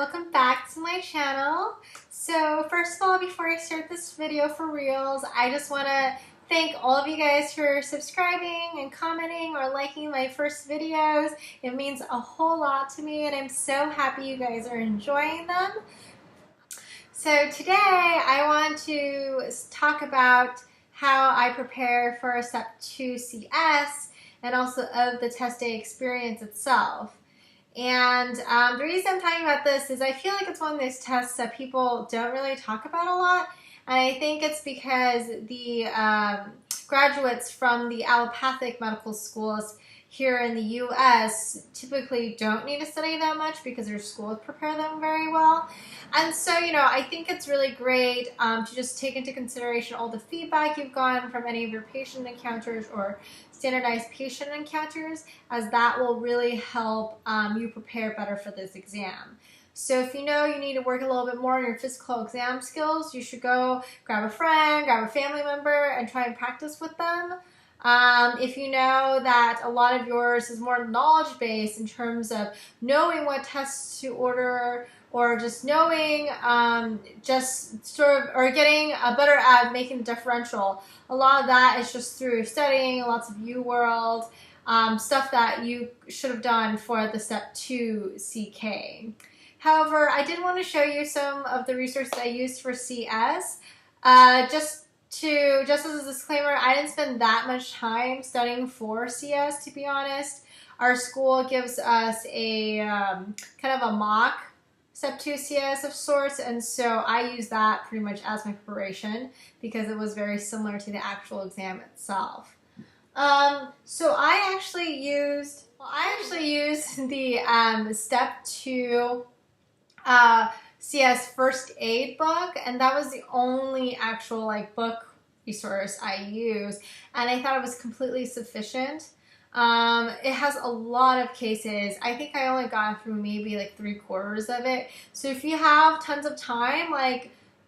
welcome back to my channel. So first of all, before I start this video for reals, I just want to thank all of you guys for subscribing and commenting or liking my first videos. It means a whole lot to me and I'm so happy you guys are enjoying them. So today I want to talk about how I prepare for a Step 2 CS and also of the test day experience itself. And the reason I'm talking about this is I feel like it's one of those tests that people don't really talk about a lot. And I think it's because the graduates from the allopathic medical schools here in the US typically don't need to study that much because their schools prepare them very well. And so, I think it's really great to just take into consideration all the feedback you've gotten from any of your patient encounters or standardized patient encounters, as that will really help you prepare better for this exam. So if you know you need to work a little bit more on your physical exam skills, you should go grab a friend, grab a family member, and try and practice with them. If you know that a lot of yours is more knowledge-based in terms of knowing what tests to order or just knowing, or getting better at making the differential, a lot of that is just through studying lots of UWorld, stuff that you should have done for the Step 2 CK. However, I did want to show you some of the resources I used for CS. Just as a disclaimer, I didn't spend that much time studying for CS, to be honest. Our school gives us a kind of a mock Step 2 CS of sorts, and so I use that pretty much as my preparation because it was very similar to the actual exam itself. So I actually used the Step 2 CS first aid book, and that was the only actual book resource I used, and I thought it was completely sufficient. It has a lot of cases. I think I only got through maybe 3/4 of it. So if you have tons of time,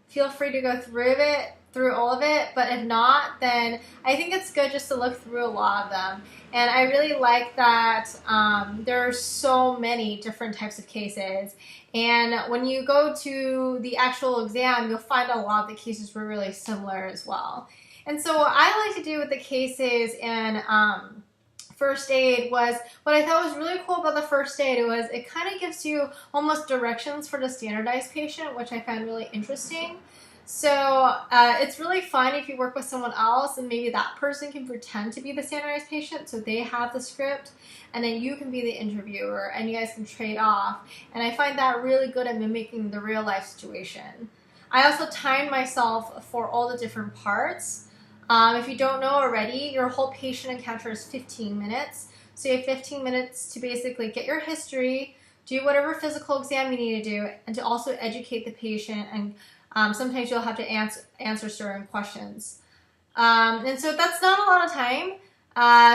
feel free to go through all of it, but if not, then I think it's good just to look through a lot of them. And I really like that there are so many different types of cases, and when you go to the actual exam, you'll find a lot of the cases were really similar as well. And so what I like to do with the cases in first aid was, what I thought was really cool about the first aid was it kind of gives you almost directions for the standardized patient, which I found really interesting. So it's really fun if you work with someone else and maybe that person can pretend to be the standardized patient so they have the script and then you can be the interviewer and you guys can trade off. And I find that really good at mimicking the real life situation. I also timed myself for all the different parts. If you don't know already, your whole patient encounter is 15 minutes. So you have 15 minutes to basically get your history, do whatever physical exam you need to do, and to also educate the patient, and sometimes you'll have to answer certain questions. And so that's not a lot of time.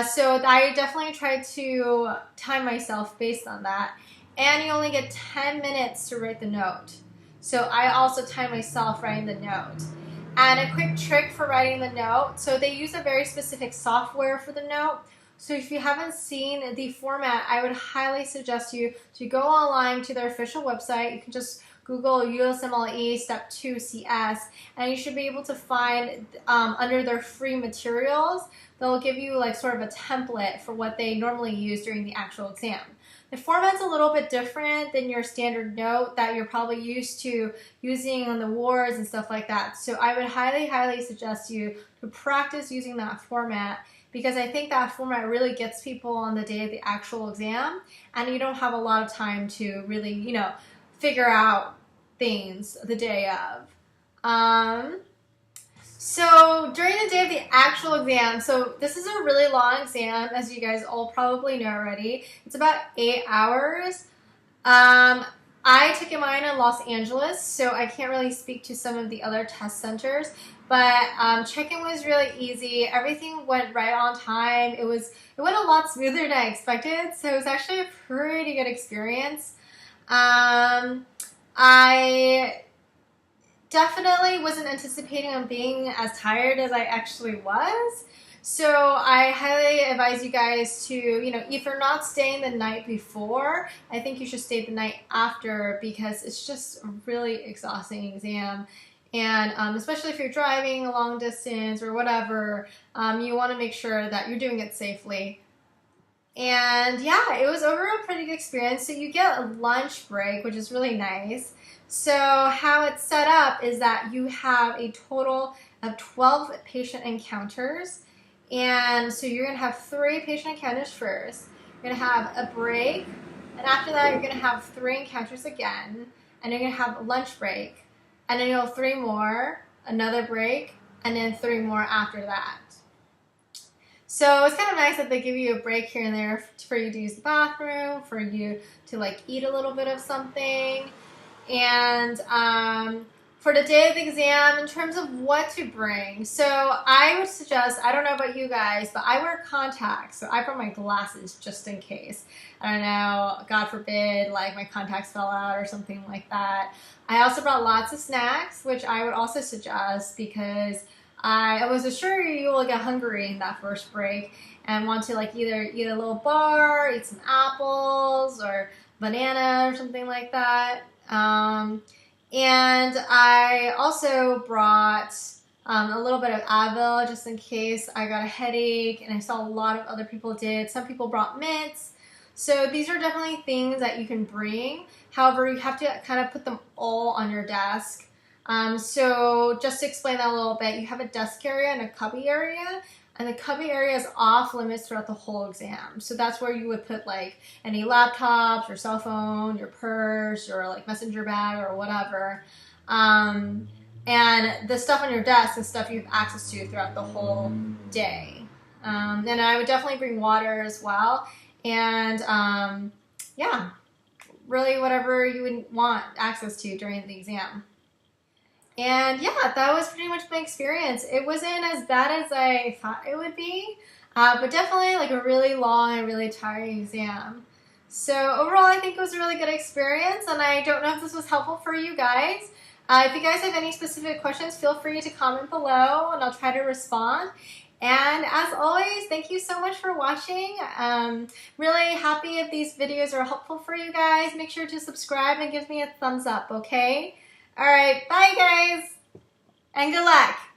So I definitely tried to time myself based on that. And you only get 10 minutes to write the note. So I also time myself writing the note. And a quick trick for writing the note, so they use a very specific software for the note. So if you haven't seen the format, I would highly suggest you to go online to their official website. You can just Google USMLE Step 2 CS, and you should be able to find under their free materials, they'll give you sort of a template for what they normally use during the actual exam. The format's a little bit different than your standard note that you're probably used to using on the wards and stuff like that. So I would highly, highly suggest you to practice using that format, because I think that format really gets people on the day of the actual exam, and you don't have a lot of time to really, figure out things the day of. So during the day of the actual exam, so this is a really long exam, as you guys all probably know already. It's about 8 hours. I took mine in Los Angeles, so I can't really speak to some of the other test centers, but check-in was really easy. Everything went right on time. It went a lot smoother than I expected, so it was actually a pretty good experience. I definitely wasn't anticipating on being as tired as I actually was. So I highly advise you guys to, if you're not staying the night before, I think you should stay the night after, because it's just a really exhausting exam. And especially if you're driving a long distance or whatever, you want to make sure that you're doing it safely. And yeah, it was overall a pretty good experience. So you get a lunch break, which is really nice. So how it's set up is that you have a total of 12 patient encounters. And so you're going to have 3 patient encounters first. You're going to have a break. And after that, you're going to have 3 encounters again. And you're going to have a lunch break. And then you'll have 3 more, another break, and then 3 more after that. So it's kind of nice that they give you a break here and there for you to use the bathroom, for you to like eat a little bit of something. And for the day of the exam, in terms of what to bring, so I would suggest, I don't know about you guys, but I wear contacts, so I brought my glasses just in case. I don't know, God forbid, like my contacts fell out or something like that. I also brought lots of snacks, which I would also suggest, because I was sure you will get hungry in that first break and want to like either eat a little bar, eat some apples or banana or something like that. And I also brought a little bit of Advil just in case I got a headache, and I saw a lot of other people did. Some people brought mints. So these are definitely things that you can bring. However, you have to kind of put them all on your desk. So just to explain that a little bit, you have a desk area and a cubby area, and the cubby area is off limits throughout the whole exam. So that's where you would put like any laptops, your cell phone, your purse, or like messenger bag or whatever. And the stuff on your desk is stuff you have access to throughout the whole day. And I would definitely bring water as well. And yeah, really whatever you would want access to during the exam. And yeah, that was pretty much my experience. It wasn't as bad as I thought it would be, but definitely like a really long and really tiring exam. So overall, I think it was a really good experience, and I don't know if this was helpful for you guys. If you guys have any specific questions, feel free to comment below, and I'll try to respond. And as always, thank you so much for watching. Really happy if these videos are helpful for you guys. Make sure to subscribe and give me a thumbs up, okay? All right, bye guys, and good luck.